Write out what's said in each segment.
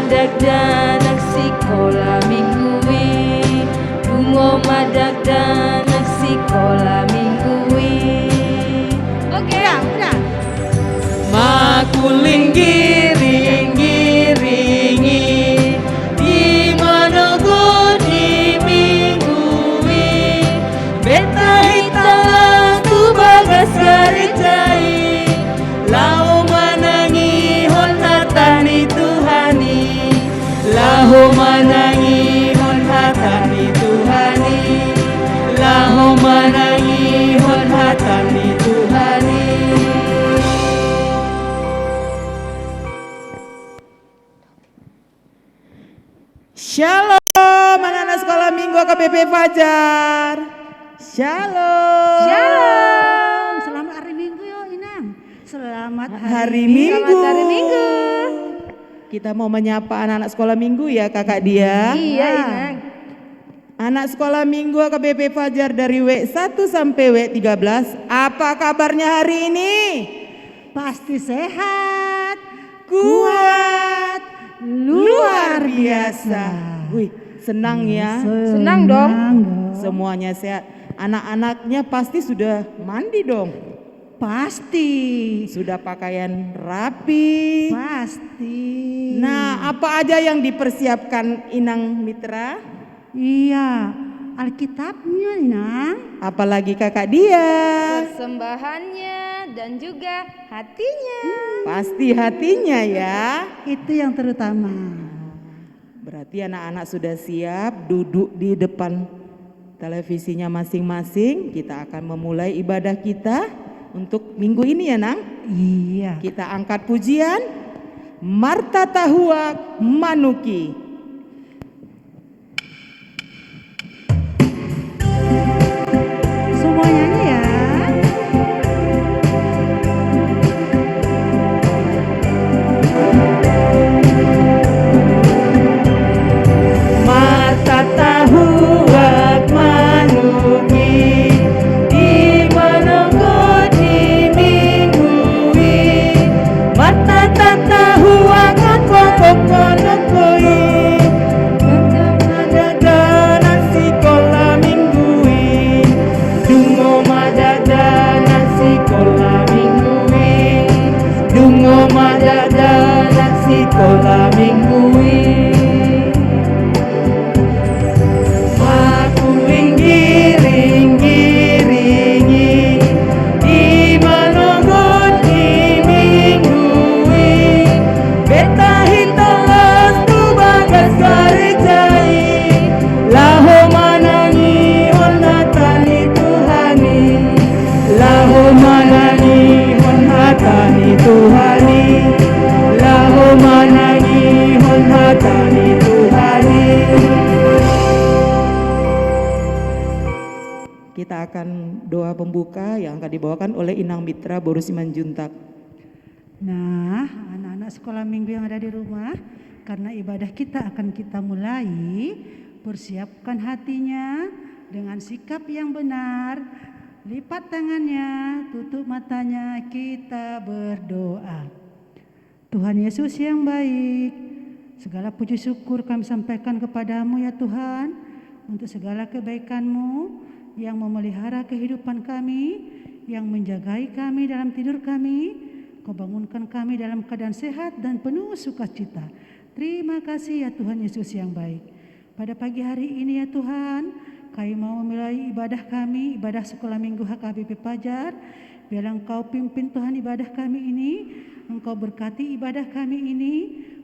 madagdanak sekolah mingguwi. Dungo madagdanak sekolah mingguwi. Oke, udah. Makuling giring-giringi di manogo di mingguwi. Beta hitalang tu bagas garicai. Lau manangi hon hatani Tuhani. Lau manangi hon hatani Tuhani. Lau manangi hon hatani Tuhani. Shalom anak-anak sekolah minggu AKBP Fajar. Shalom. Shalom. Selamat hari Minggu yo Inang. Selamat Hari Minggu. Selamat hari Minggu. Kita mau menyapa anak-anak sekolah minggu ya kakak dia. Iya, Inang. Anak sekolah minggu AKBP Fajar dari W1 sampai W13. Apa kabarnya hari ini? Pasti sehat, Kuat, luar biasa. Wih, senang ya. Senang dong. Semuanya sehat. Anak-anaknya pasti sudah mandi dong. Pasti. Sudah pakaian rapi. Pasti. Nah, apa aja yang dipersiapkan Inang Mitra? Iya, Alkitabnya Inang. Apalagi kakak dia. Persembahannya dan juga hatinya. Pasti hatinya ya. Itu yang terutama. Berarti anak-anak sudah siap duduk di depan televisinya masing-masing. Kita akan memulai ibadah kita untuk minggu ini ya Nang. Iya. Kita angkat pujian Marta Tahuak Manuki. Semua nyanyi ya. Marta Tahuak Manuki di Manonggo di Minggui. Marta Tahuak Konokoi. Madagana sekolah Minggui. Dungo madagana sekolah Minggui. Dungo madagana sekolah Minggui. Makuling giring-giringi di Manonggo di Minggui. Beta hitalas tu bagas garicai. Laho manangi hon hatani Tuhani. Laho manangi hon hatani Tuhani. Laho manangi hon hatani Tuhani. Kita akan doa pembuka yang akan dibawakan oleh Inang Mitra Boru Simanjuntak. Nah, anak-anak sekolah minggu yang ada di rumah, karena ibadah kita akan kita mulai, persiapkan hatinya dengan sikap yang benar, lipat tangannya, tutup matanya, kita berdoa. Tuhan Yesus yang baik, segala puji syukur kami sampaikan kepadamu ya Tuhan, untuk segala kebaikan-Mu yang memelihara kehidupan kami, yang menjagai kami dalam tidur kami, Kau bangunkan kami dalam keadaan sehat dan penuh sukacita. Terima kasih ya Tuhan Yesus yang baik. Pada pagi hari ini ya Tuhan, kami mau memulai ibadah kami, ibadah sekolah minggu HKBP Fajar. Biarlah Engkau pimpin Tuhan ibadah kami ini, Engkau berkati ibadah kami ini,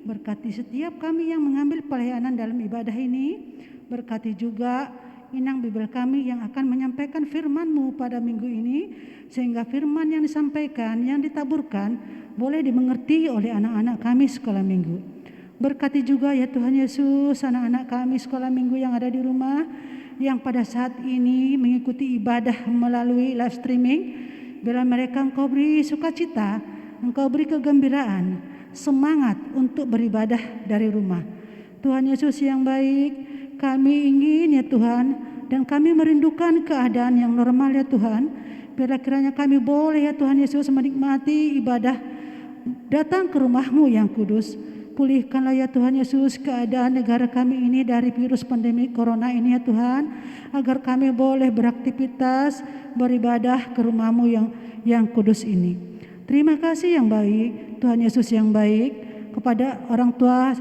berkati setiap kami yang mengambil pelayanan dalam ibadah ini, berkati juga Inang Bibel kami yang akan menyampaikan firman-Mu pada minggu ini, sehingga firman yang disampaikan, yang ditaburkan boleh dimengerti oleh anak-anak kami sekolah minggu. Berkati juga ya Tuhan Yesus anak-anak kami sekolah minggu yang ada di rumah, yang pada saat ini mengikuti ibadah melalui live streaming. Bila mereka Engkau beri sukacita, Engkau beri kegembiraan, semangat untuk beribadah dari rumah. Tuhan Yesus yang baik, kami ingin ya Tuhan, dan kami merindukan keadaan yang normal ya Tuhan. Biarlah kiranya kami boleh ya Tuhan Yesus menikmati ibadah, datang ke rumah-Mu yang kudus. Pulihkanlah ya Tuhan Yesus keadaan negara kami ini dari virus pandemi corona ini ya Tuhan, agar kami boleh beraktivitas, beribadah ke rumah-Mu yang kudus ini. Terima kasih yang baik, Tuhan Yesus yang baik, kepada orang tua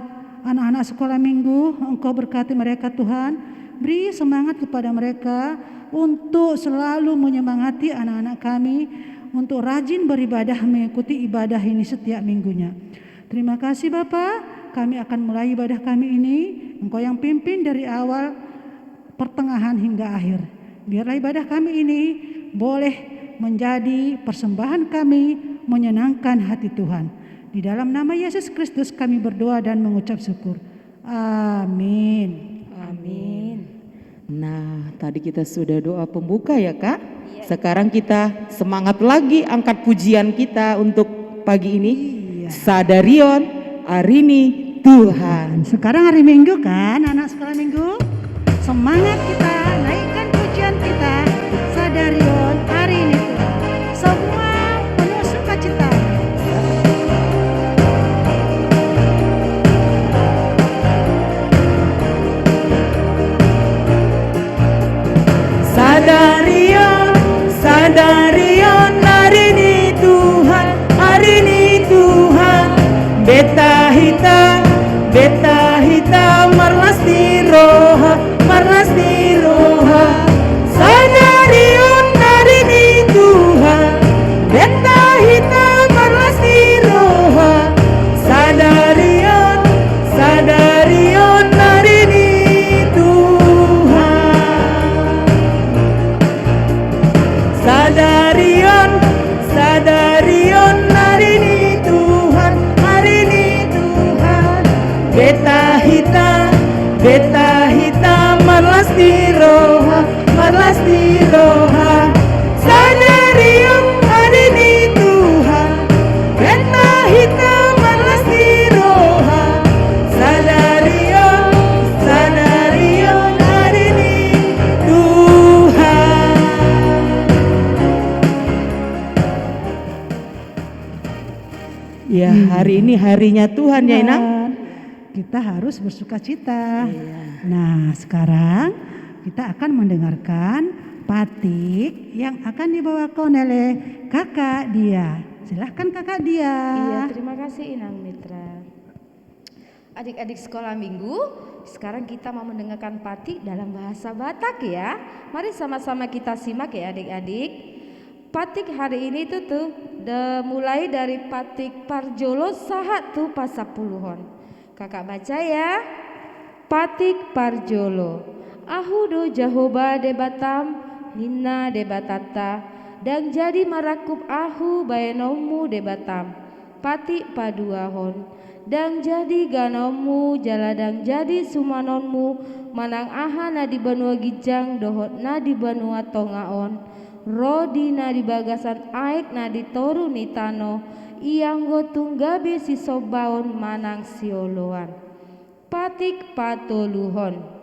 anak-anak sekolah minggu. Engkau berkati mereka Tuhan, beri semangat kepada mereka untuk selalu menyemangati anak-anak kami untuk rajin beribadah, mengikuti ibadah ini setiap minggunya. Terima kasih Bapa, kami akan mulai ibadah kami ini. Engkau yang pimpin dari awal, pertengahan hingga akhir. Biarlah ibadah kami ini boleh menjadi persembahan kami, menyenangkan hati Tuhan. Di dalam nama Yesus Kristus kami berdoa dan mengucap syukur. Amin. Amin. Nah, tadi kita sudah doa pembuka ya Kak. Sekarang kita semangat lagi angkat pujian kita untuk pagi ini. Sadarion, Arini Tuhan. Sekarang hari Minggu kan, anak sekolah minggu. Semangat kita, naikkan pujian kita. Sadarion, Arini Tuhan. Semua penuh sukacita. Sadarion, Sadarion, Arini Tuhan, Arini Tuhan. Beta hita, marlas di roha, marlas di roha. Sadarion, Arini Tuhan. Beta hita, marlas di roha. Sadarion, Sadarion, Arini Tuhan. Sadarion, Sadarion, Arini Tuhan, Arini Tuhan. Beta hita, marlas di roha, marlas di roha. Sadarion, Arini Tuhan. Beta hita, marlas di roha. Sadarion, Sadarion, Arini Tuhan. Ya, hari ini harinya Tuhan ya Inang. Dan kita harus bersuka cita. Nah, sekarang kita akan mendengarkan batik yang akan dibawakan oleh Kakak Dia. Silahkan Kakak Dia. Iya, terima kasih Inang Mitra. Adik-adik sekolah minggu, sekarang kita mau mendengarkan batik dalam bahasa Batak ya. Mari sama-sama kita simak ya adik-adik. Batik hari ini tuh mulai dari batik Parjolo sahat tuh pasapuluhon. Kakak baca ya. Batik Parjolo. Ahudo Jahoba de Batam, Nina de Batata, dan jadi marakup ahu bayanomu de Batam. Batik Paduahon. Dan jadi ganomu jaladang jadi sumanonmu, manang aha na di benua Gijang, dohot na di benua Tongaon. Rodi na di bagasan aik na di toru ni tano, ianggo tunggabe si sobaon manang sioloan. Patik patoluhon.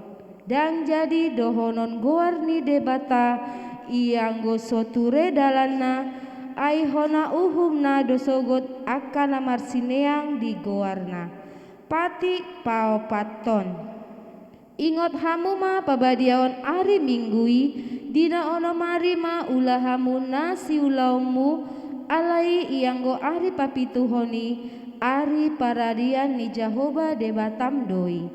Dan jadi dohonon goarni debata, ianggo soture dalana, aihona uhumna dosogot akana marsineang di goarna. Patik paopaton. Ingot hamu ma pabadiaon ari minggui, dina ono marima ulahamu nasi ulaumu, alai ianggo ari papituhoni, ari paradian ni Jahoba de Batam doi.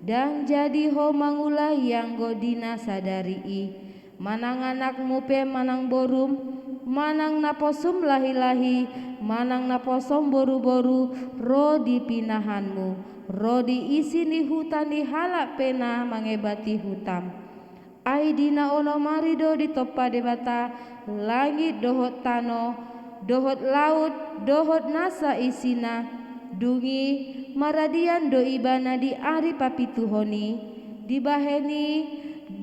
Dan jadi ho mangula ianggo dina sadarii, manang anakmu pe manang borum, manang naposum lahi-lahi, manang naposom boru-boru, ro di pinahanmu. Rodi isi ni hutan di halak pena mengebati hutam. Aidina ono marido di topa debata, langit dohot tano, dohot laut, dohot nasa isina, dungi maradian do ibana di ari papituhoni, dibaheni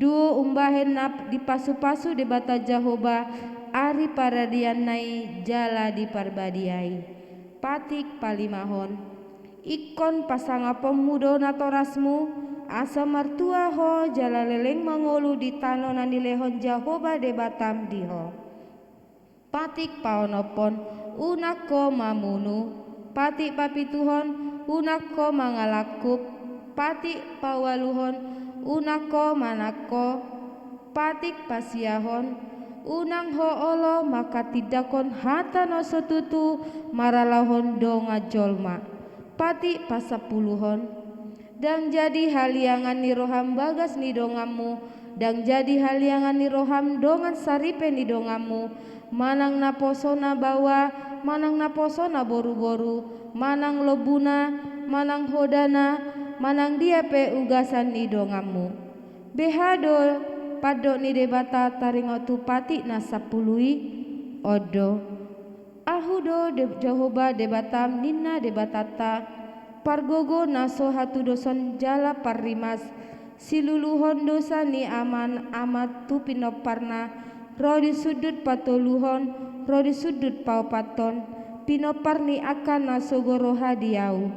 du umbahen nap di pasu-pasu debata Jahoba, ari paradian nai jala di parbadiai. Patik palimahon. Ikon pasanga pemudo natorasmu, asa martua ho jala leleng mangolu di tanonan di lehon Jahoba de Batam diho. Patik paonopon unako mamunu, patik papituhon unako mangalakup patik pawaluhon unako manako patik pasiahon unang hoolo maka tidakon hatano sotutu maralahon donga jolma patik pasapuluhon dan jadi haliangan ni roham bagas ni dongamu dan jadi haliangan ni roham dongan saripe ni dongamu manang naposona bawa manang naposona boru-boru manang lobuna manang hodana manang dia pe ugasan ni dongamu behado padok ni debata taringotu pati na sapului odo ahudo de Jehovah debatam ninna debatata pargogo naso hatu doson jala parimas siluluhon dosa ni aman amat tu pinoparna roh di sudut patoluhon roh di sudut paupaton pinopar ni akan nasogoro hadiau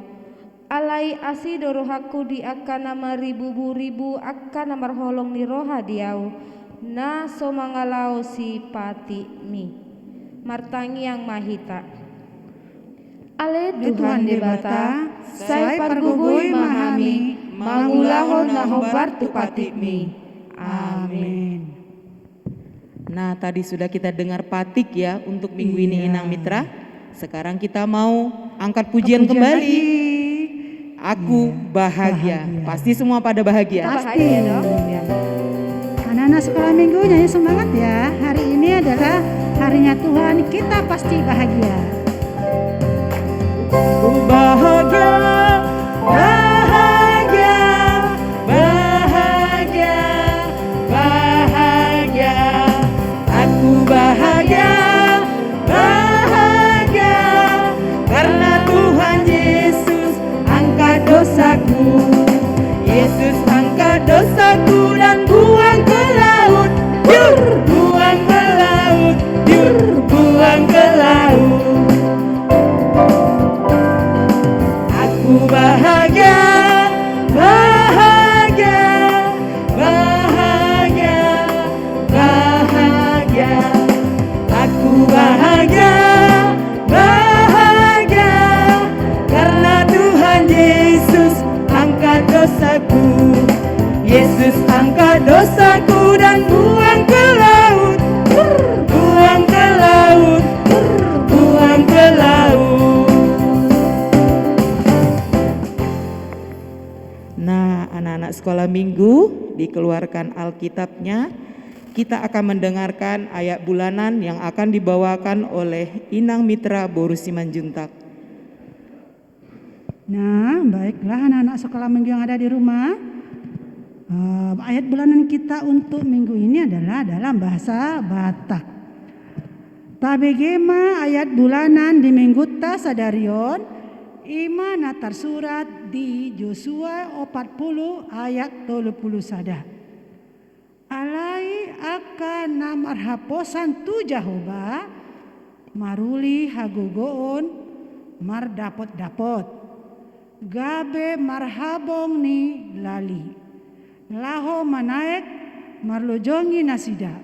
alai asi dorohaku di akan nama ribu-ribu akan namar holong ni roha diau na somangalau si pati mi martangi yang mahita ale Tuhan debata sai pargugui mahami mangulahon nahobar tu pati mi amin. Nah, tadi sudah kita dengar patik ya untuk minggu ini Inang Mitra. Sekarang kita mau angkat pujian kembali. Lagi. Aku bahagia. Pasti semua pada bahagia. Pasti. Bahagia dong ya. Anak-anak sekolah minggu nyanyi semangat ya. Hari ini adalah harinya Tuhan, kita pasti bahagia. Aku bahagia, bahagia, bahagia, bahagia. Aku bahagia, bahagia, karena Tuhan Yesus angkat dosaku. Yesus angkat dosaku dan buang ke laut, yur, buang ke laut, yur, buang ke laut. Aku bahagia, bahagia, bahagia, bahagia. Aku bahagia, bahagia, karena Tuhan Yesus angkat dosaku. Yesus angkat dosaku dan buang ke laut, buang ke laut, buang ke laut. Nah, anak-anak sekolah minggu, dikeluarkan Alkitabnya. Kita akan mendengarkan ayat bulanan yang akan dibawakan oleh Inang Mitra Boru Simanjuntak. Nah, baiklah anak-anak sekolah minggu yang ada di rumah. Ayat bulanan kita untuk minggu ini adalah dalam bahasa Batak. Tabegema ayat bulanan di minggu ta sadarion ima natar surat di Yosua 40 ayat 30 sada. Alai akan namar haposan tu Jehovah maruli hagogoon mar dapot gabe marhabong ni lali laho manaek marlojongi nasida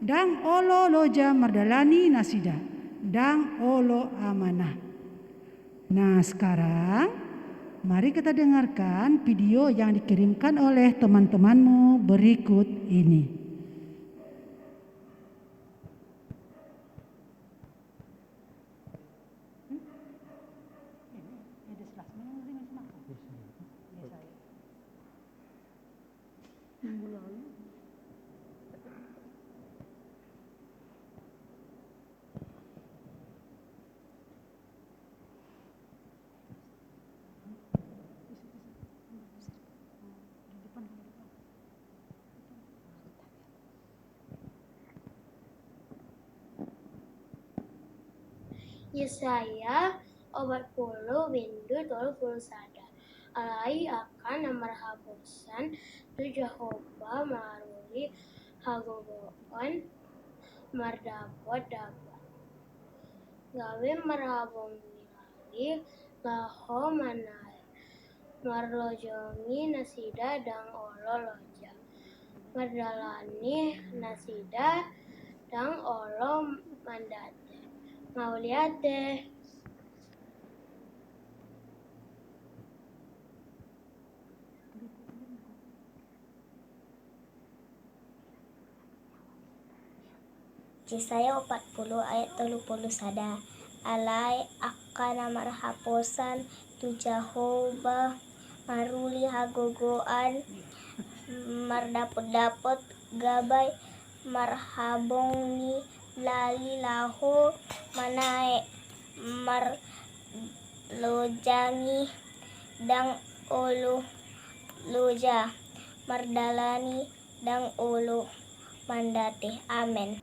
dang olo loja mardalani nasida dang olo amanah. Nah, sekarang mari kita dengarkan video yang dikirimkan oleh teman-temanmu berikut ini. Yesaya 40 windu 30 sada. Alai akan marhabosan tu Jehovah maruli hagogoan mardapot dapat. Gawe marhabong nilali laho manai marlojongi nasida dang olo loja mardalani nasida dang olo mandate. Mau lihat deh. Yesaya 40 ayat 30 sada. Alai akan marhaposan tu Jehovah maruli hagogoan mardapot-dapot gabay marhabong ni lali laho manae marlojangi dang olo loja mardalani dang olo mandate. Amin.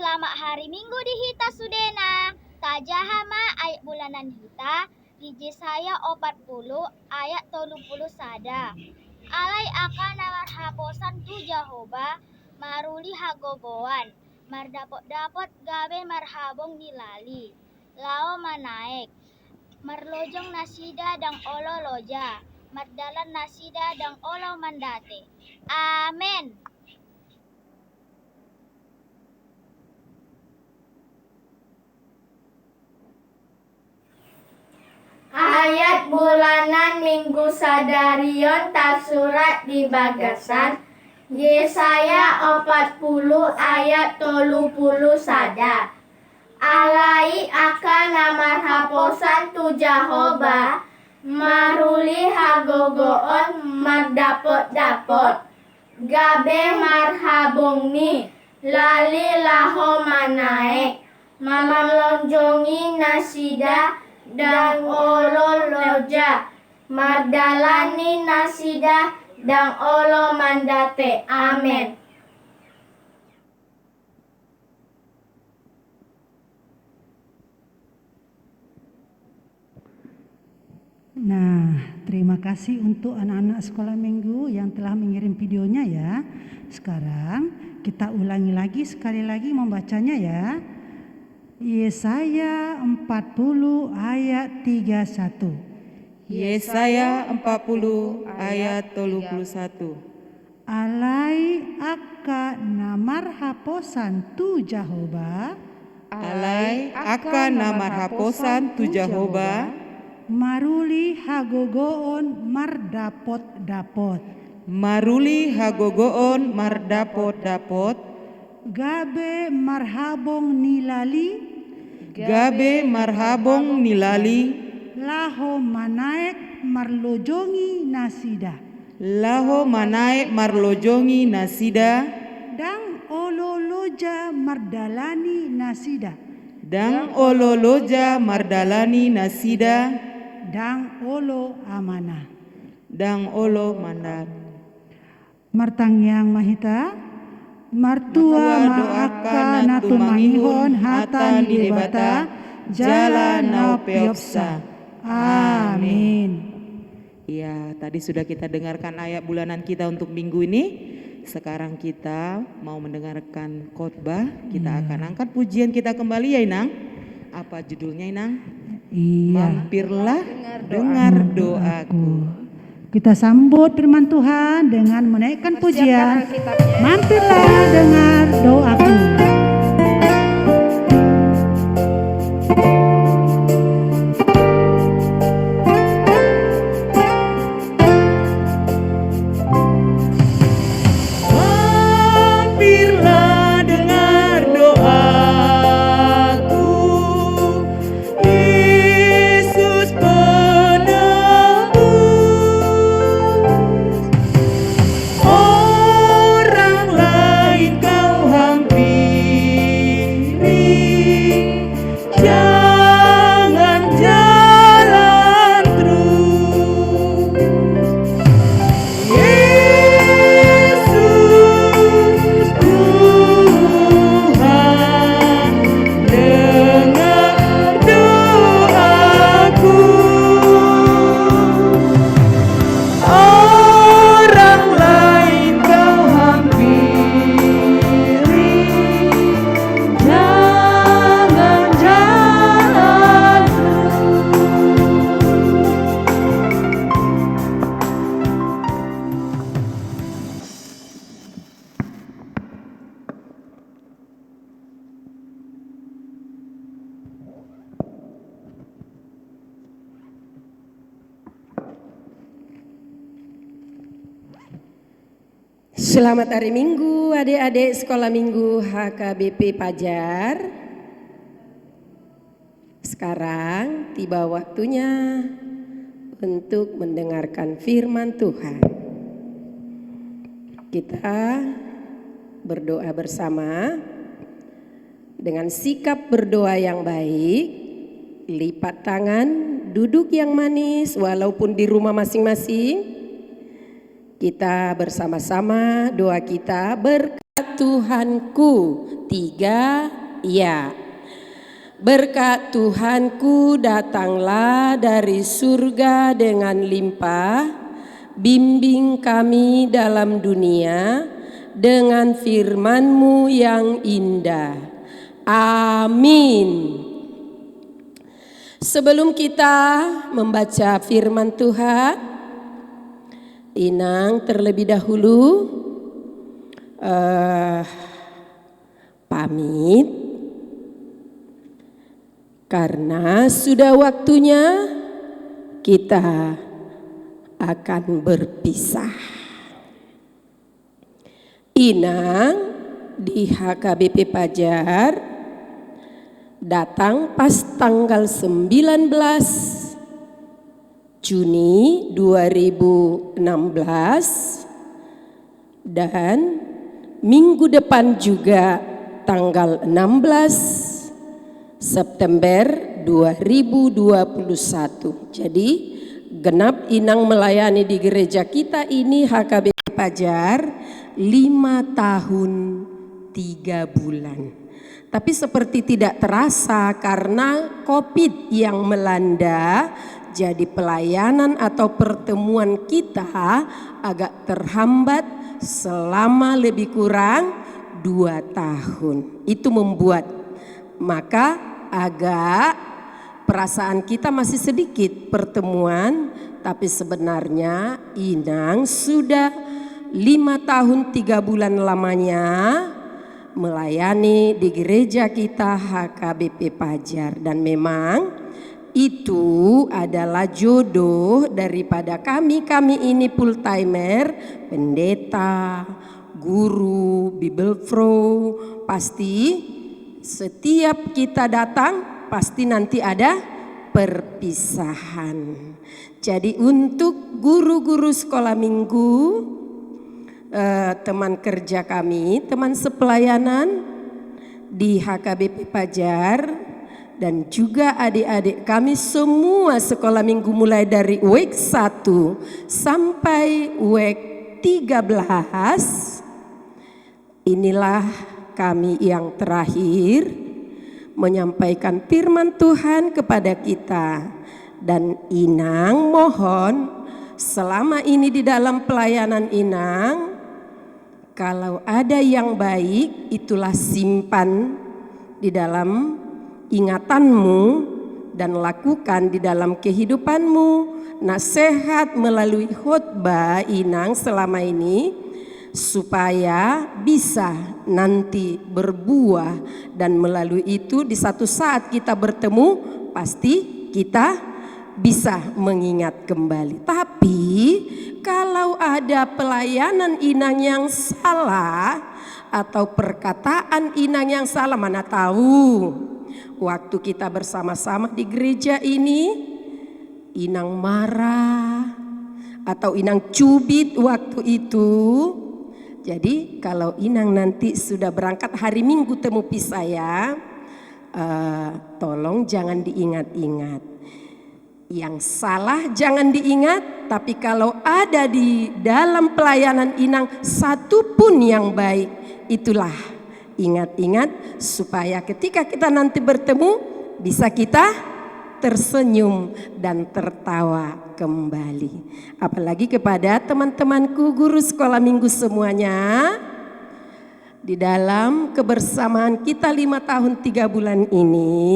Selamat hari Minggu di Hita Sudena. Tajahama ayat bulanan Hita di Yesaya 40 ayat 30 sada. Alai akan marhaposan tu Jehovah maruli hagogoan mardapot-dapot gabe marhabong nilali lao manaek marlojong nasida dang olo loja mardalan nasida dang olo mandate. Amin. Ayat bulanan Minggu sadarion tafsurat di Bagasan Yesaya 40 ayat 30 sada. Alai akan marhaposan tu Jehovah maruli hagogoon mardapot-dapot gabe marhabongni lali laho manaek mamamlonjongi nasida dang olo loja mardalani nasida dang olo mandate. Amin. Nah, terima kasih untuk anak-anak sekolah minggu yang telah mengirim videonya ya. Sekarang kita ulangi lagi sekali lagi membacanya ya. Yesaya 40 ayat 31. Yesaya 40 ayat 31. Alai akka namarhaposan tu Jehovah Alai akan namarhaposan tu Jehovah maruli hagogoon mardapot-dapot maruli hagogoon mardapot-dapot gabe marhabong nilali gabe marhabong nilali laho manaek marlojongi nasida laho manaek marlojongi nasida dang ololoja mardalani nasida dang ololoja mardalani nasida dang olo amanah dang olo mandat. Martangyang mahita martua maaka natumangihon hata ni debata jalan naupiopsa. Amin. Ya, tadi sudah kita dengarkan ayat bulanan kita untuk minggu ini. Sekarang kita mau mendengarkan khotbah. Kita akan angkat pujian kita kembali ya Inang. Apa judulnya Inang? Iya. Mampirlah dengar doaku. Kita sambut firman Tuhan dengan menaikkan pujian. Alkitabnya. Mampirlah dengar doaku. Mampirlah dengar doaku, Yesus penebus. Orang Selamat hari Minggu adik-adik sekolah minggu HKBP Pajar. Sekarang tiba waktunya untuk mendengarkan firman Tuhan. Kita berdoa bersama dengan sikap berdoa yang baik, lipat tangan, duduk yang manis walaupun di rumah masing-masing. Kita bersama-sama doa kita, berkat Tuhanku, 3 ya. Berkat Tuhanku datanglah dari surga dengan limpah, bimbing kami dalam dunia dengan firman-Mu yang indah. Amin. Sebelum kita membaca firman Tuhan, Inang terlebih dahulu pamit karena sudah waktunya kita akan berpisah. Inang di HKBP Pajar datang pas tanggal 19 Juni 2016 dan minggu depan juga tanggal 16 September 2021. Jadi genap Inang melayani di gereja kita ini HKBP Pajar 5 tahun 3 bulan. Tapi seperti tidak terasa karena COVID yang melanda, jadi pelayanan atau pertemuan kita agak terhambat selama lebih kurang 2 tahun. Itu membuat maka agak perasaan kita masih sedikit pertemuan, tapi sebenarnya Inang sudah 5 tahun 3 bulan lamanya melayani di gereja kita HKBP Pajar, dan memang itu adalah jodoh daripada kami ini full timer, pendeta, guru, Bible Pro. Pasti setiap kita datang pasti nanti ada perpisahan. Jadi untuk guru-guru sekolah minggu, teman kerja kami, teman sepelayanan di HKBP Pajar, dan juga adik-adik kami semua sekolah minggu mulai dari week 1 sampai week 13. Inilah kami yang terakhir menyampaikan firman Tuhan kepada kita. Dan Inang mohon selama ini di dalam pelayanan Inang, kalau ada yang baik itulah simpan di dalam ingatanmu dan lakukan di dalam kehidupanmu. Nasihat melalui khotbah Inang selama ini supaya bisa nanti berbuah, dan melalui itu di satu saat kita bertemu pasti kita bisa mengingat kembali. Tapi kalau ada pelayanan Inang yang salah atau perkataan Inang yang salah, mana tahu waktu kita bersama-sama di gereja ini Inang marah atau Inang cubit waktu itu. Jadi kalau Inang nanti sudah berangkat hari Minggu temu saya, tolong jangan diingat-ingat. Yang salah jangan diingat, tapi kalau ada di dalam pelayanan Inang satu pun yang baik, itulah ingat-ingat supaya ketika kita nanti bertemu bisa kita tersenyum dan tertawa kembali. Apalagi kepada teman-temanku guru sekolah minggu semuanya, di dalam kebersamaan kita 5 tahun 3 bulan ini,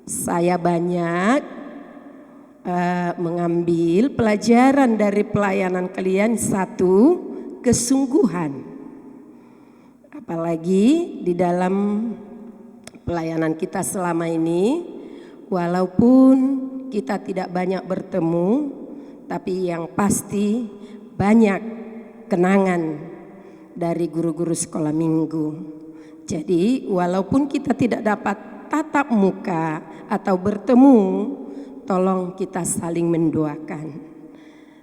saya banyak mengambil pelajaran dari pelayanan kalian. Satu, kesungguhan. Apalagi di dalam pelayanan kita selama ini, walaupun kita tidak banyak bertemu, tapi yang pasti banyak kenangan dari guru-guru sekolah minggu. Jadi walaupun kita tidak dapat tatap muka atau bertemu, tolong kita saling mendoakan.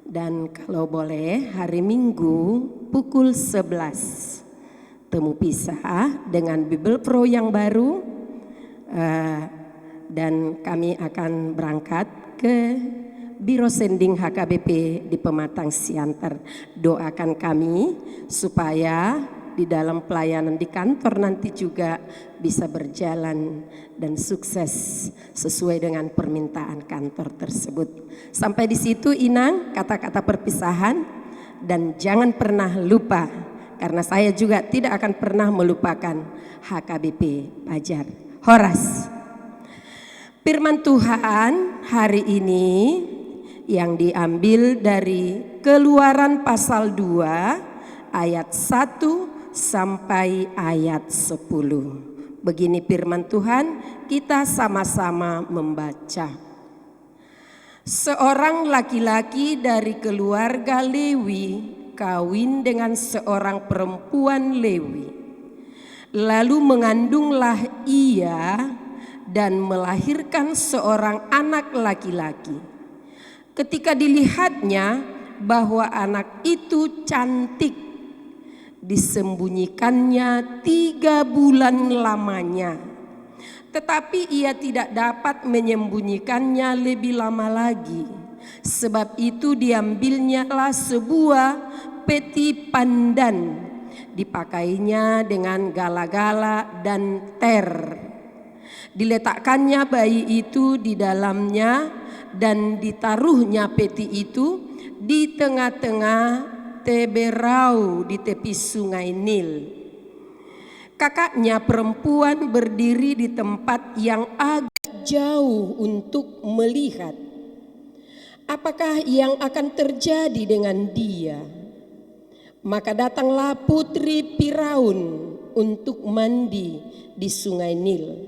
Dan kalau boleh hari Minggu pukul 11 temu pisah dengan Bible Pro yang baru, dan kami akan berangkat ke Biro Sending HKBP di Pematang Siantar. Doakan kami supaya di dalam pelayanan di kantor nanti juga bisa berjalan dan sukses sesuai dengan permintaan kantor tersebut. Sampai di situ Inang kata-kata perpisahan, dan jangan pernah lupa, karena saya juga tidak akan pernah melupakan HKBP Pajar. Horas. Firman Tuhan hari ini yang diambil dari Keluaran pasal 2 ayat 1 sampai ayat 10. Begini firman Tuhan, kita sama-sama membaca. Seorang laki-laki dari keluarga Lewi kawin dengan seorang perempuan Lewi. Lalu mengandunglah ia dan melahirkan seorang anak laki-laki. Ketika dilihatnya bahwa anak itu cantik, disembunyikannya 3 bulan lamanya. Tetapi ia tidak dapat menyembunyikannya lebih lama lagi. Sebab itu diambilnyalah sebuah peti pandan, dipakainya dengan gala-gala dan ter. Diletakkannya bayi itu di dalamnya dan ditaruhnya peti itu di tengah-tengah Teberau di tepi sungai Nil. Kakaknya perempuan berdiri di tempat yang agak jauh untuk melihat apakah yang akan terjadi dengan dia. Maka datanglah putri Firaun untuk mandi di sungai Nil.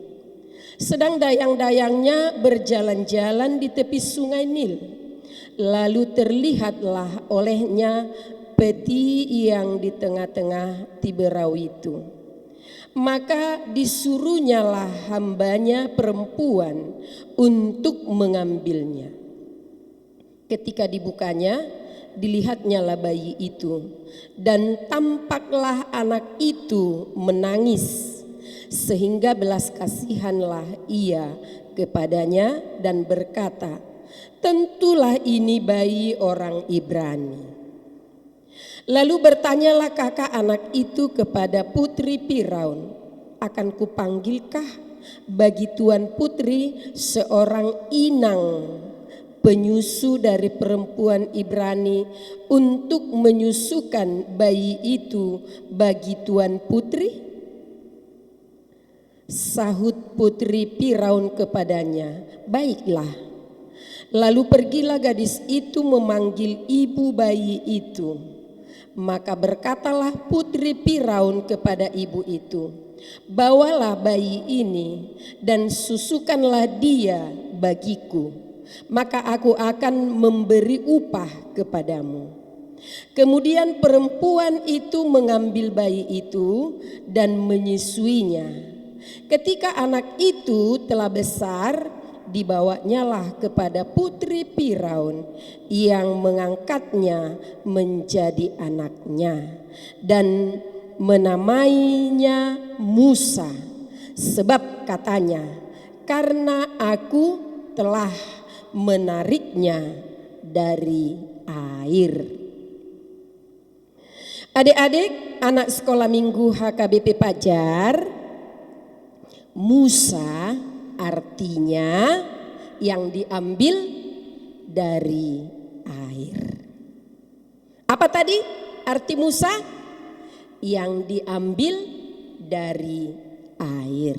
Sedang dayang-dayangnya berjalan-jalan di tepi sungai Nil. Lalu terlihatlah olehnya peti yang di tengah-tengah Tiberau itu. Maka disuruhnyalah hambanya perempuan untuk mengambilnya. Ketika dibukanya, dilihatnyalah bayi itu, dan tampaklah anak itu menangis, sehingga belas kasihanlah ia kepadanya dan berkata, tentulah ini bayi orang Ibrani. Lalu bertanyalah kakak anak itu kepada putri Firaun, akan kupanggilkah bagi tuan putri seorang inang penyusu dari perempuan Ibrani untuk menyusukan bayi itu bagi tuan putri? Sahut putri Firaun kepadanya, baiklah. Lalu pergilah gadis itu memanggil ibu bayi itu. Maka berkatalah putri Firaun kepada ibu itu, bawalah bayi ini dan susukanlah dia bagiku, maka aku akan memberi upah kepadamu. Kemudian perempuan itu mengambil bayi itu dan menyusuinya. Ketika anak itu telah besar, dibawanyalah kepada putri Firaun yang mengangkatnya menjadi anaknya dan menamainya Musa, sebab katanya, karena aku telah menariknya dari air. Adik-adik anak sekolah minggu HKBP Pajar, Musa artinya yang diambil dari air. Apa tadi arti Musa? Yang diambil dari air.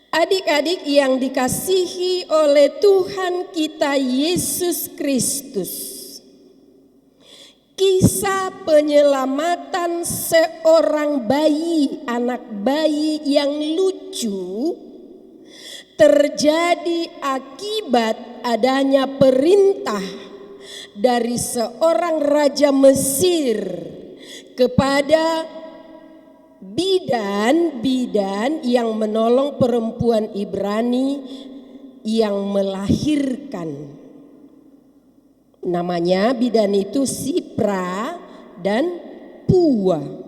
Adik-adik yang dikasihi oleh Tuhan kita Yesus Kristus, kisah penyelamatan seorang bayi, anak bayi yang lucu, terjadi akibat adanya perintah dari seorang raja Mesir kepada bidan-bidan yang menolong perempuan Ibrani yang melahirkan. Namanya bidan itu Sipra dan Pua.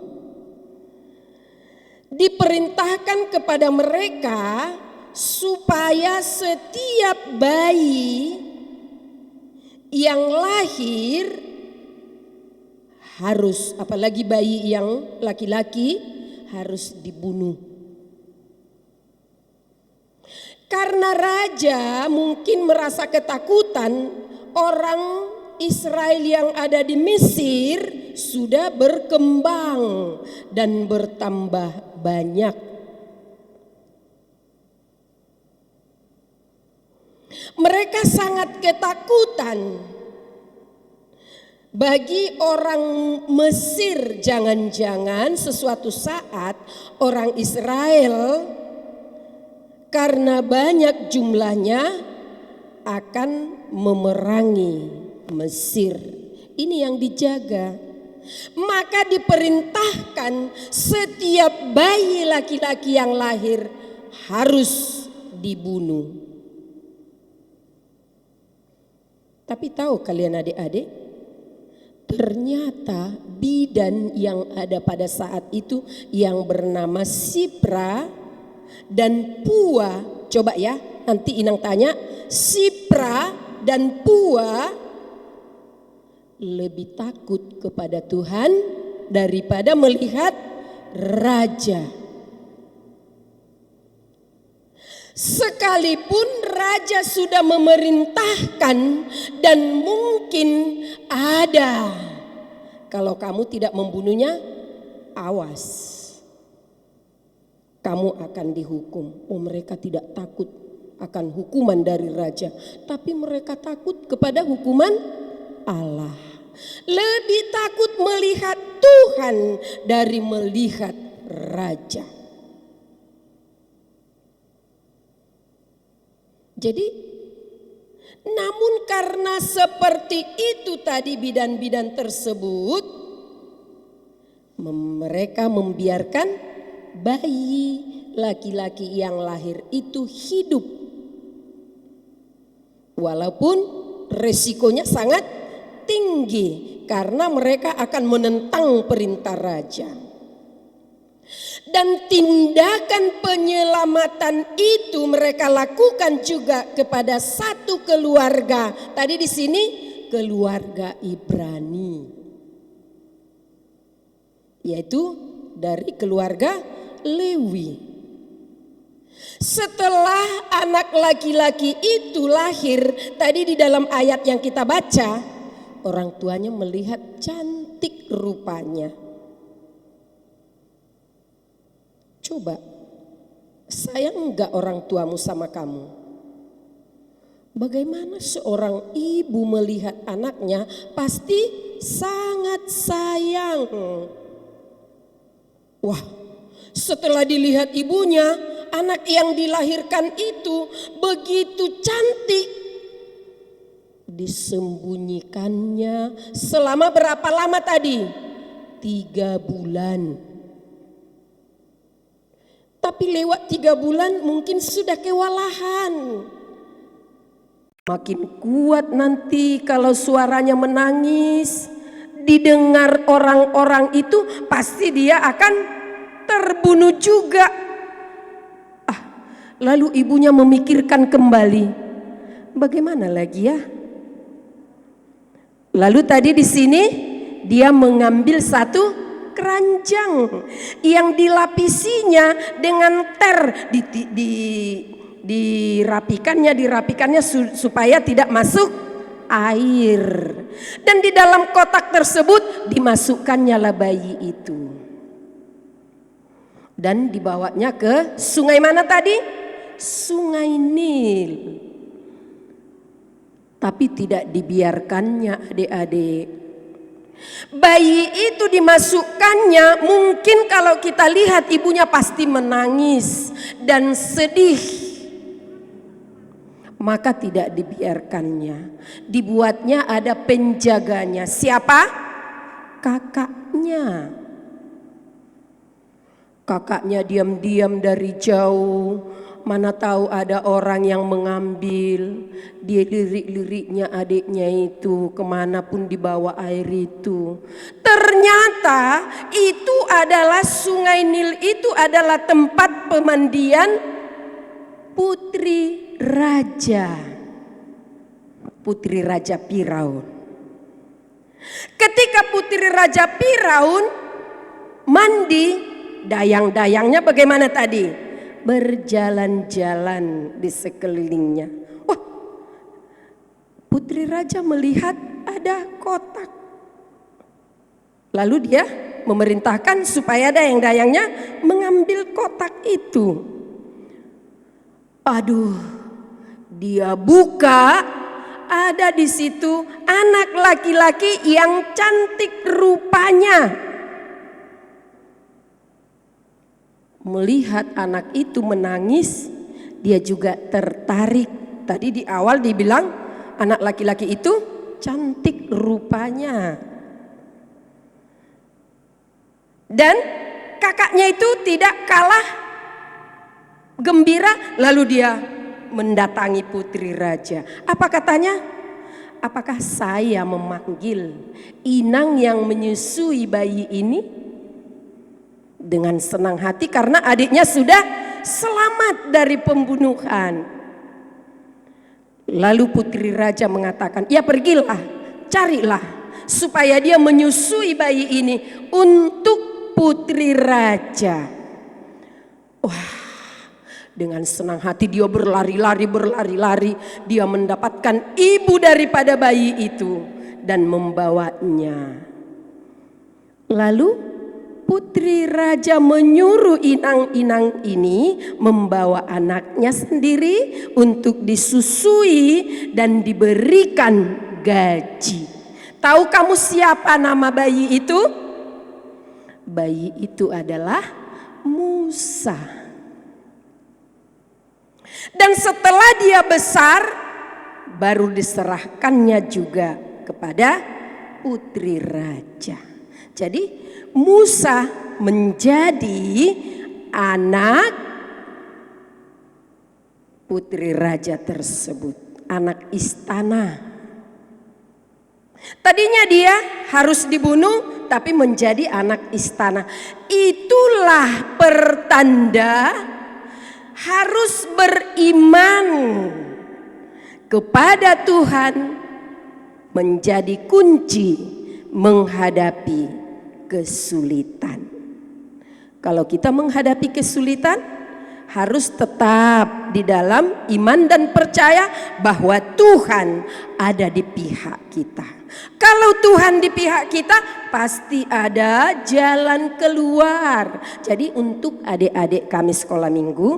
Diperintahkan kepada mereka supaya setiap bayi yang lahir harus, apalagi bayi yang laki-laki, harus dibunuh. Karena raja mungkin merasa ketakutan, orang Israel yang ada di Mesir sudah berkembang dan bertambah banyak. Mereka sangat ketakutan. Bagi orang Mesir, jangan-jangan sesuatu saat orang Israel karena banyak jumlahnya akan memerangi Mesir. Ini yang dijaga. Maka diperintahkan setiap bayi laki-laki yang lahir harus dibunuh. Tapi tahu kalian adik-adik, ternyata bidan yang ada pada saat itu yang bernama Sipra dan Pua. Coba ya, nanti Inang tanya, Sipra dan Pua lebih takut kepada Tuhan daripada melihat raja. Sekalipun raja sudah memerintahkan dan mungkin ada, kalau kamu tidak membunuhnya, awas, kamu akan dihukum. Oh, mereka tidak takut akan hukuman dari raja, tapi mereka takut kepada hukuman Allah. Lebih takut melihat Tuhan dari melihat raja. Jadi, namun karena seperti itu tadi bidan-bidan tersebut, mereka membiarkan bayi laki-laki yang lahir itu hidup. Walaupun resikonya sangat tinggi karena mereka akan menentang perintah raja. Dan tindakan penyelamatan itu mereka lakukan juga kepada satu keluarga. Tadi di sini keluarga Ibrani, yaitu dari keluarga Lewi. Setelah anak laki-laki itu lahir, tadi di dalam ayat yang kita baca, orang tuanya melihat cantik rupanya. Coba, sayang enggak orang tuamu sama kamu? Bagaimana seorang ibu melihat anaknya? Pasti sangat sayang. Wah, setelah dilihat ibunya, anak yang dilahirkan itu begitu cantik. Disembunyikannya selama berapa lama tadi? 3 bulan. Tapi lewat 3 bulan mungkin sudah kewalahan. Makin kuat nanti kalau suaranya menangis, didengar orang-orang itu, pasti dia akan terbunuh juga. Lalu ibunya memikirkan kembali, bagaimana lagi ya? Lalu tadi di sini dia mengambil satu keranjang yang dilapisinya dengan ter, dirapikannya supaya tidak masuk air. Dan di dalam kotak tersebut dimasukkannya lah bayi itu. Dan dibawanya ke sungai mana tadi? Sungai Nil. Tapi tidak dibiarkannya adik-adik. Bayi itu dimasukkannya, mungkin kalau kita lihat ibunya pasti menangis dan sedih. maka tidak dibiarkannya. Dibuatnya ada penjaganya. Siapa? Kakaknya. Kakaknya diam-diam dari jauh. Mana tahu ada orang yang mengambil. Dia lirik-liriknya adiknya itu kemanapun dibawa air itu. Ternyata itu adalah Sungai Nil, itu adalah tempat pemandian putri raja. Putri Raja Firaun. Ketika putri Raja Firaun mandi, dayang-dayangnya bagaimana tadi? Berjalan-jalan di sekelilingnya. Wah, putri raja melihat ada kotak. Lalu dia memerintahkan supaya dayang-dayangnya mengambil kotak itu. Aduh, dia buka, ada di situ anak laki-laki yang cantik rupanya. Melihat anak itu menangis, dia juga tertarik. Tadi di awal dibilang anak laki-laki itu cantik rupanya. Dan kakaknya itu tidak kalah gembira, lalu dia mendatangi putri raja. Apa katanya? Apakah saya memanggil inang yang menyusui bayi ini? Dengan senang hati karena adiknya sudah selamat dari pembunuhan. Lalu putri raja mengatakan, ya pergilah, carilah supaya dia menyusui bayi ini untuk putri raja. Wah, dengan senang hati dia berlari-lari, dia mendapatkan ibu daripada bayi itu dan membawanya. Lalu putri raja menyuruh inang-inang ini membawa anaknya sendiri untuk disusui dan diberikan gaji. Tahu kamu siapa nama bayi itu? Bayi itu adalah Musa. Dan setelah dia besar, baru diserahkannya juga kepada putri raja. Jadi Musa menjadi anak putri raja tersebut, anak istana. Tadinya dia harus dibunuh, tapi menjadi anak istana. Itulah pertanda harus beriman kepada Tuhan menjadi kunci menghadapi kesulitan. Kalau kita menghadapi kesulitan, harus tetap di dalam iman dan percaya bahwa Tuhan ada di pihak kita. Kalau Tuhan di pihak kita, pasti ada jalan keluar. Jadi untuk adik-adik kami sekolah minggu,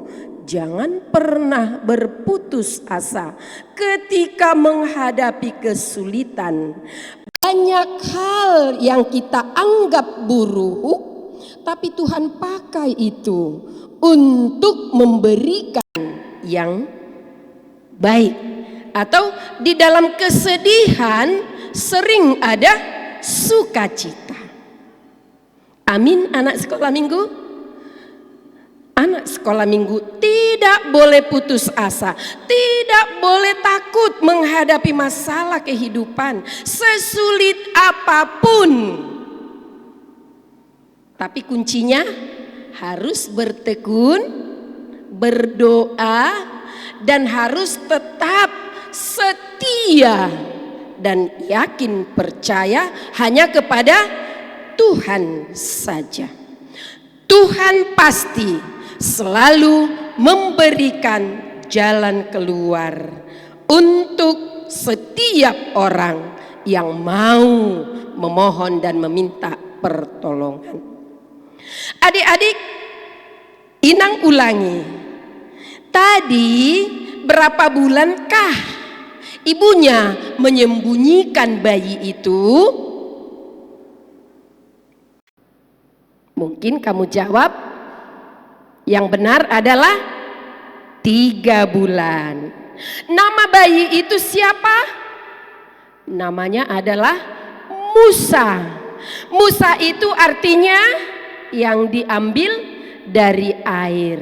jangan pernah berputus asa ketika menghadapi kesulitan. Banyak hal yang kita anggap buruk, tapi Tuhan pakai itu untuk memberikan yang baik. Atau di dalam kesedihan sering ada sukacita. Amin, anak sekolah minggu. Anak sekolah minggu tidak boleh putus asa, tidak boleh takut menghadapi masalah kehidupan, sesulit apapun. Tapi kuncinya harus bertekun, berdoa, dan harus tetap setia dan yakin percaya hanya kepada Tuhan saja. Tuhan pasti selalu memberikan jalan keluar untuk setiap orang yang mau memohon dan meminta pertolongan. Adik-adik, Inang ulangi. Tadi berapa bulankah ibunya menyembunyikan bayi itu? Mungkin kamu jawab yang benar adalah 3 bulan. Nama bayi itu siapa? Namanya adalah Musa. Musa itu artinya yang diambil dari air.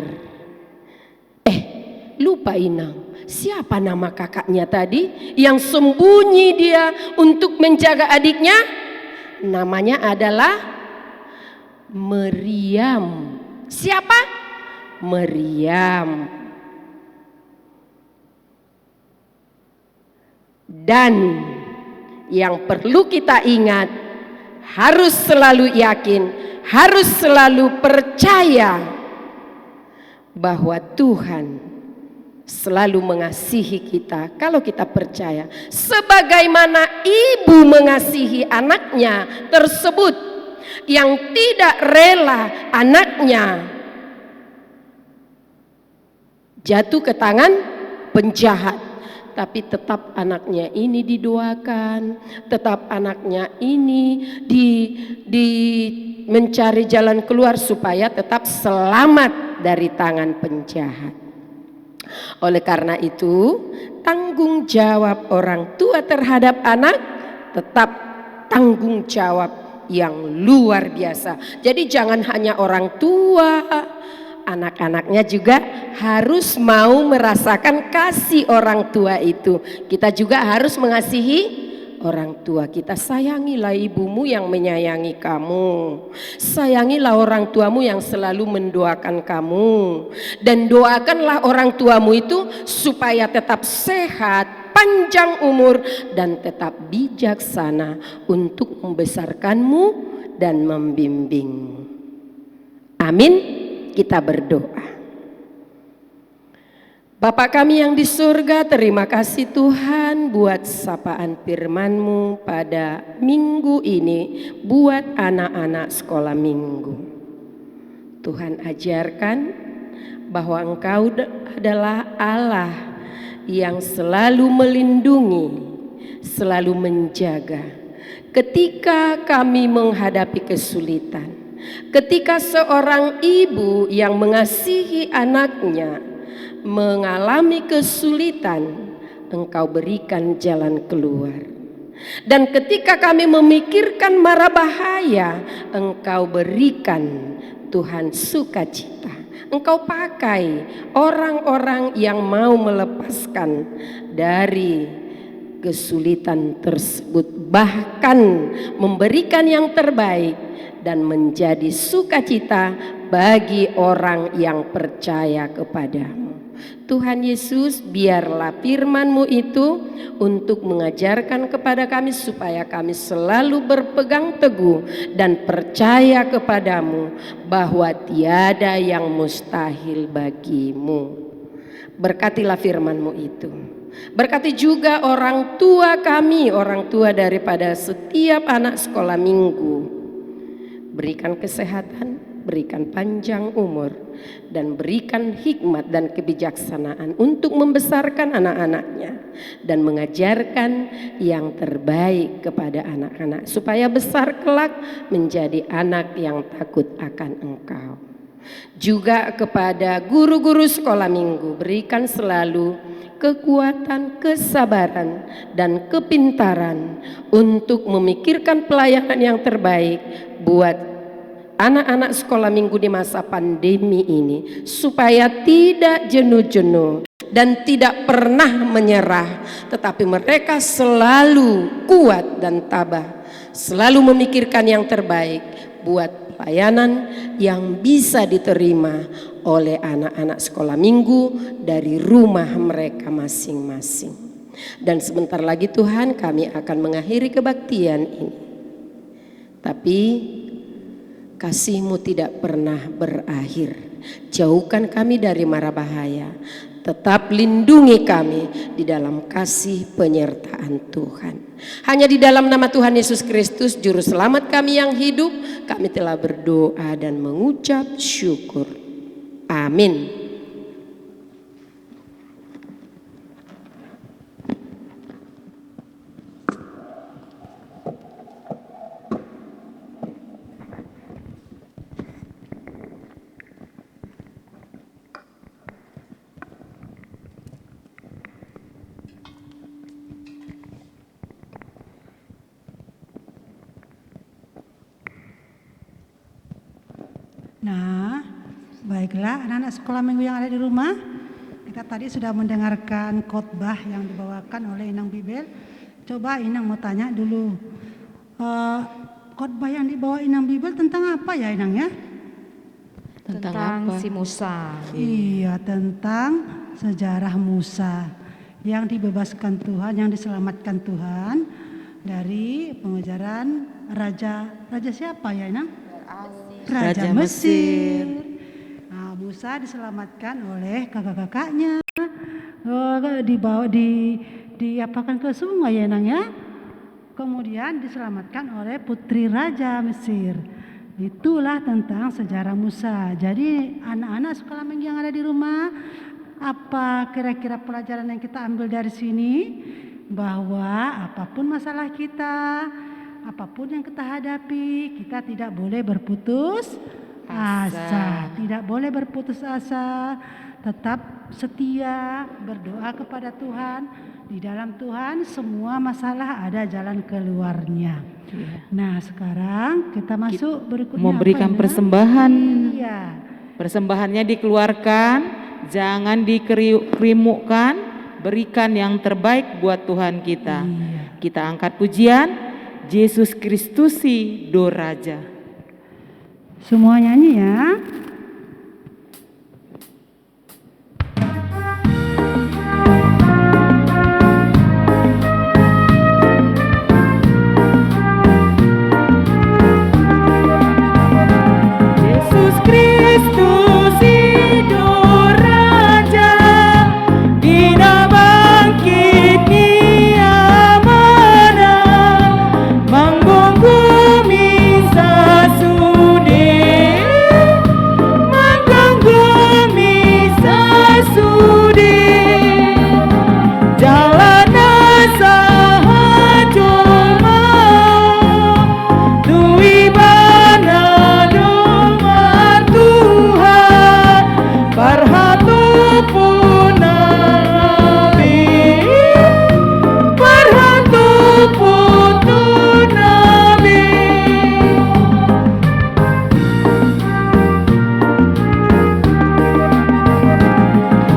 Lupa Inang, siapa nama kakaknya tadi yang sembunyi dia untuk menjaga adiknya? Namanya adalah Meriam. Siapa? Meriam. Dan yang perlu kita ingat, harus selalu yakin, harus selalu percaya bahwa Tuhan selalu mengasihi kita kalau kita percaya. Sebagaimana ibu mengasihi anaknya tersebut yang tidak rela anaknya jatuh ke tangan penjahat, tapi tetap anaknya ini didoakan, tetap anaknya ini mencari jalan keluar supaya tetap selamat dari tangan penjahat. Oleh karena itu, tanggung jawab orang tua terhadap anak tetap tanggung jawab yang luar biasa. Jadi jangan hanya orang tua, anak-anaknya juga harus mau merasakan kasih orang tua itu. Kita juga harus mengasihi orang tua kita. Sayangilah ibumu yang menyayangi kamu, sayangilah orang tuamu yang selalu mendoakan kamu, dan doakanlah orang tuamu itu supaya tetap sehat, panjang umur, dan tetap bijaksana untuk membesarkanmu dan membimbingmu. Amin. Kita berdoa. Bapa kami yang di surga, terima kasih Tuhan buat sapaan firman-Mu pada minggu ini buat anak-anak sekolah minggu. Tuhan ajarkan bahwa Engkau adalah Allah yang selalu melindungi, selalu menjaga. Ketika kami menghadapi kesulitan, ketika seorang ibu yang mengasihi anaknya mengalami kesulitan, Engkau berikan jalan keluar. Dan ketika kami memikirkan mara bahaya, Engkau berikan Tuhan sukacita. Engkau pakai orang-orang yang mau melepaskan dari kesulitan tersebut, bahkan memberikan yang terbaik dan menjadi sukacita bagi orang yang percaya kepadamu. Tuhan Yesus, biarlah firman-Mu itu untuk mengajarkan kepada kami supaya kami selalu berpegang teguh dan percaya kepadamu bahwa tiada yang mustahil bagimu. Berkatilah firman-Mu itu. Berkati juga orang tua kami, orang tua daripada setiap anak sekolah minggu. Berikan kesehatan, berikan panjang umur, dan berikan hikmat dan kebijaksanaan untuk membesarkan anak-anaknya dan mengajarkan yang terbaik kepada anak-anak supaya besar kelak menjadi anak yang takut akan Engkau. Juga kepada guru-guru sekolah minggu, berikan selalu kekuatan, kesabaran, dan kepintaran untuk memikirkan pelayanan yang terbaik buat anak-anak sekolah minggu di masa pandemi ini, supaya tidak jenuh-jenuh dan tidak pernah menyerah, tetapi mereka selalu kuat dan tabah, selalu memikirkan yang terbaik buat pelayanan yang bisa diterima oleh anak-anak sekolah minggu dari rumah mereka masing-masing. Dan sebentar lagi Tuhan, kami akan mengakhiri kebaktian ini. Tapi kasih-Mu tidak pernah berakhir. Jauhkan kami dari mara bahaya. Tetap lindungi kami di dalam kasih penyertaan Tuhan. Hanya di dalam nama Tuhan Yesus Kristus, Juru Selamat kami yang hidup, kami telah berdoa dan mengucap syukur. Amin. Nah, baiklah anak-anak sekolah minggu yang ada di rumah. Kita tadi sudah mendengarkan khotbah yang dibawakan oleh Inang Bibel. Coba Inang mau tanya dulu. Khotbah yang dibawa Inang Bibel tentang apa ya Inang ya? Tentang apa? si Musa. Iya, tentang sejarah Musa yang dibebaskan Tuhan, yang diselamatkan Tuhan dari pengejaran raja siapa ya Inang? Raja Mesir. Nah, Musa diselamatkan oleh kakak-kakaknya, dibawa diapakan ke sungai ya Inang ya. Kemudian diselamatkan oleh putri Raja Mesir. Itulah tentang sejarah Musa. Jadi anak-anak sekolah minggu yang ada di rumah, apa kira-kira pelajaran yang kita ambil dari sini? Bahwa apapun masalah kita, apapun yang kita hadapi, kita tidak boleh berputus asa. Tidak boleh berputus asa. Tetap setia, berdoa kepada Tuhan. Di dalam Tuhan semua masalah ada jalan keluarnya. Nah, sekarang kita masuk berikutnya Memberikan apa, persembahan. Iya. Persembahannya dikeluarkan, jangan dikerimukkan, berikan yang terbaik buat Tuhan kita. Kita angkat pujian, Yesus Kristusi do Raja. Semua nyanyi ya. Yesus Kristus hidup Raja, Dina bangkit Dia menang, manggung bumi sasude, manggung bumi sasude, jalan sahaja mau, duwi bana dengan Tuhan, parhatupun nabi, parhatupun nabi.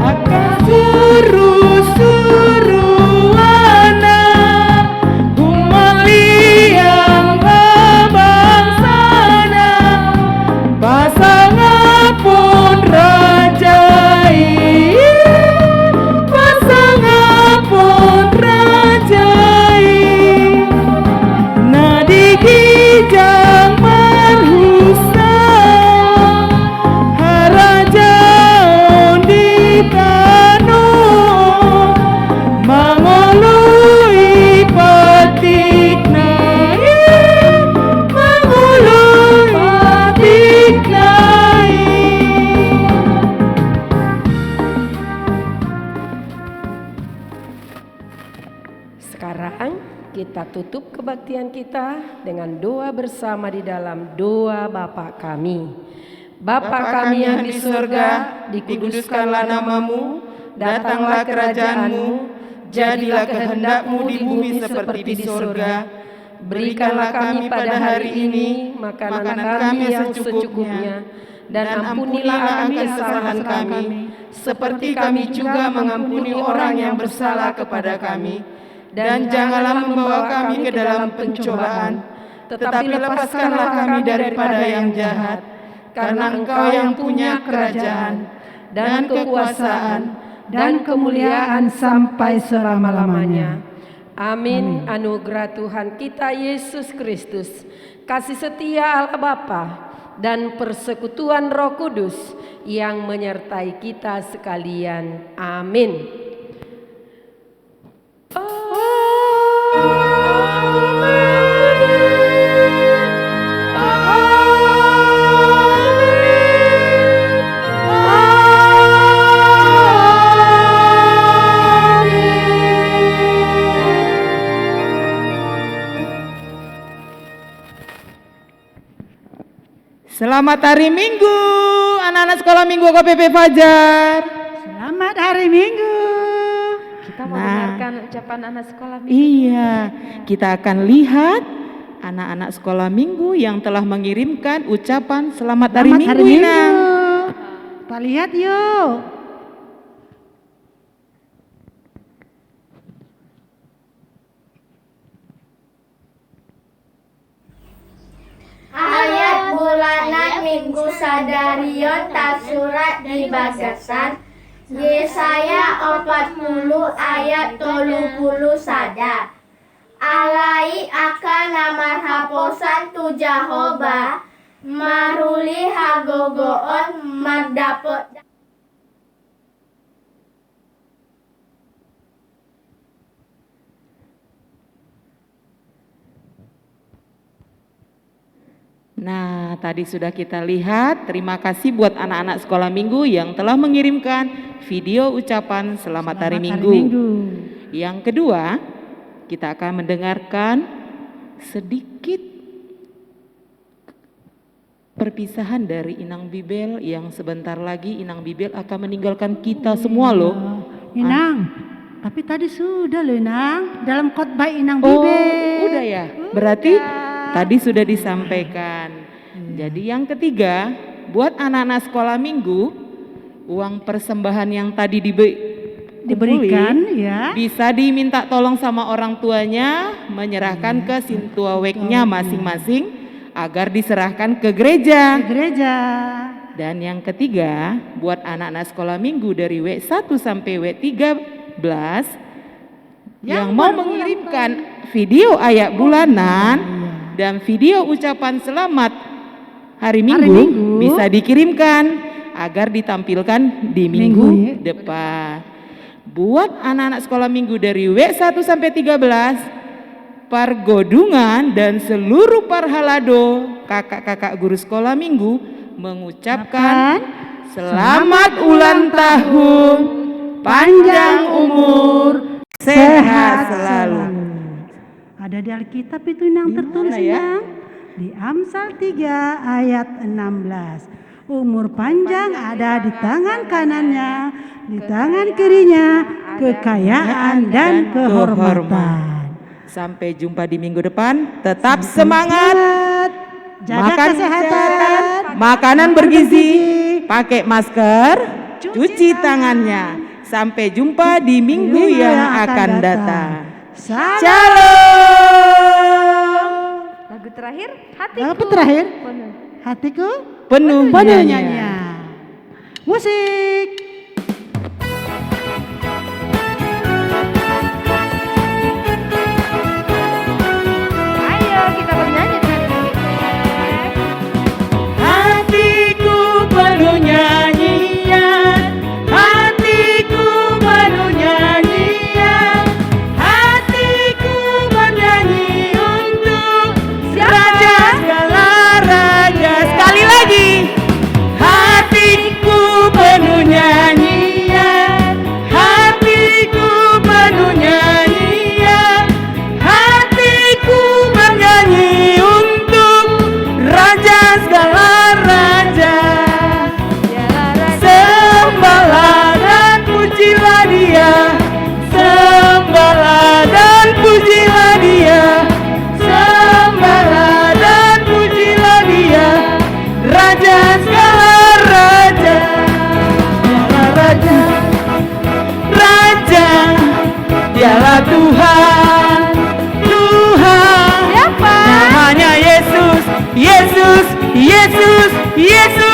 Akan suruh-suruhana humaliang bangsana, pasangapun rajai, pasangapun rajai, nadigijang marhusa, harajaon di tanah, mangului patiknai, mangului patiknai. Sekarang kita tutup kebaktian kita dengan doa bersama di dalam doa Bapa kami. Bapa kami yang di surga, dikuduskanlah namamu, datanglah kerajaanmu, jadilah kehendakmu di bumi seperti di surga. Berikanlah kami pada hari ini makanan kami yang secukupnya, dan ampunilah kami kesalahan kami, seperti kami juga mengampuni orang yang bersalah kepada kami. Dan janganlah membawa kami ke dalam pencobaan, tetapi lepaskanlah kami daripada yang jahat. Karena Engkau yang punya kerajaan, dan kekuasaan, dan kemuliaan sampai selama-lamanya. Amin. Anugerah Tuhan kita Yesus Kristus, kasih setia Allah Bapa, dan persekutuan Roh Kudus yang menyertai kita sekalian. Amin. Selamat hari Minggu, anak-anak sekolah Minggu KPP Fajar. Selamat hari Minggu. Kita mau dengarkan ucapan anak sekolah minggu. Iya, kita akan lihat anak-anak sekolah minggu yang telah mengirimkan ucapan selamat hari Selamat minggu, hari Minggu. Inang. Kita lihat yuk. Ayat bulanan Minggu Sadarion tasurat di Bagasan Yesaya 40 ayat 30 sada. Alai akan namar haposan tu Jahoba maruli hagogoon mardapot. Nah, tadi sudah kita lihat. Terima kasih buat anak-anak sekolah minggu yang telah mengirimkan video ucapan selamat hari Minggu. Yang kedua, kita akan mendengarkan sedikit perpisahan dari Inang Bibel yang sebentar lagi Inang Bibel akan meninggalkan kita semua loh. Inang, tapi tadi sudah loh Inang, dalam khotbah Inang Oh, Bibel. udah ya? Berarti tadi sudah disampaikan. Jadi yang ketiga, buat anak-anak sekolah minggu, uang persembahan yang tadi Diberikan ya. bisa diminta tolong sama orang tuanya, menyerahkan ke sintuaweknya masing-masing agar diserahkan ke gereja. Gereja. Dan yang ketiga, buat anak-anak sekolah minggu dari W1 sampai W13 yang mau mengirimkan video ayat bulanan dan video ucapan selamat hari Minggu bisa dikirimkan agar ditampilkan di minggu depan. Buat anak-anak sekolah minggu dari W1 sampai 13, Pargodungan dan seluruh parhalado, kakak-kakak guru sekolah minggu mengucapkan selamat ulang tahun, panjang umur, sehat selalu. Ada di Alkitab itu Inang tertulis ya? Inang. Di Amsal 3 ayat 16. Umur panjang ada di tangan kanannya, di tangan kirinya kekayaan dan kehormatan. Sampai jumpa di minggu depan. Tetap semangat. Jaga Makan kesehatan, makanan bergizi, pakai masker, cuci tangannya. Sampai jumpa di minggu yang akan datang. Shalom. Lagu terakhir, hatiku. Apa terakhir? Penuh. Hatiku Penuh nyanyi. nyanyian. Musik. Ayo kita bernyanyi dengan Inang. Hatiku penuh nyanyian, hatiku penuh nyanyian, hatiku bernyanyi untuk Raja segala raja. Sekali lagi, hatiku penuh nyanyian, hatiku penuh nyanyian, hatiku bernyanyi untuk Raja segala raja. Sembahlah dan pujilah Dia, sembahlah dan pujilah Dia, sembahlah dan pujilah Dia, Raja segala raja. Dialah Raja, Raja, Dialah Tuhan, Tuhan. Namanya Yesus, Yesus, Yesus, Yesus.